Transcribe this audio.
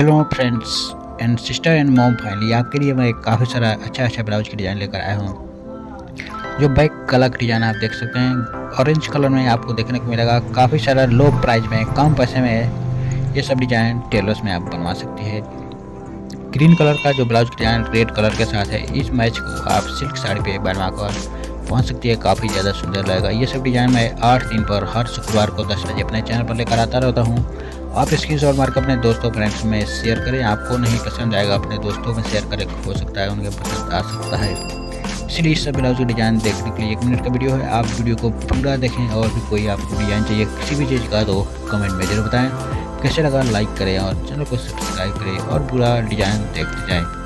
Hello friends and sister and mom, finally आपके लिए मैं काफ़ी सारा अच्छा ब्लाउज की डिज़ाइन लेकर आया हूँ। जो बैक कलर की डिज़ाइन आप देख सकते हैं, ऑरेंज कलर में आपको देखने को मिलेगा। काफ़ी सारा लो प्राइस में, कम पैसे में ये सब डिज़ाइन टेलर्स में आप बनवा सकती है। ग्रीन कलर का जो ब्लाउज की डिज़ाइन रेड कलर के साथ है, इस मैच को आप सिल्क साड़ी पे बनवा कर पहुँच सकती है। काफ़ी ज़्यादा सुंदर लगेगा। ये सब डिज़ाइन मैं 8 दिन पर हर शुक्रवार को 10 बजे अपने चैनल पर लेकर आता रहता हूँ। आप स्क्रीनशॉट मार कर अपने दोस्तों फ्रेंड्स में शेयर करें। आपको नहीं पसंद आएगा, अपने दोस्तों में शेयर करें, हो सकता है उनके पसंद आ सकता है। इसलिए इस सब ब्लाउज की डिज़ाइन देखने के लिए 1 मिनट का वीडियो है, आप वीडियो को पूरा देखें। और भी कोई आपको डिज़ाइन चाहिए किसी भी चीज़ का तो कमेंट में जरूर बताएं। कैसे लगा लाइक करें और चैनल को सब्सक्राइब करें और पूरा डिज़ाइन देखते जाएँ।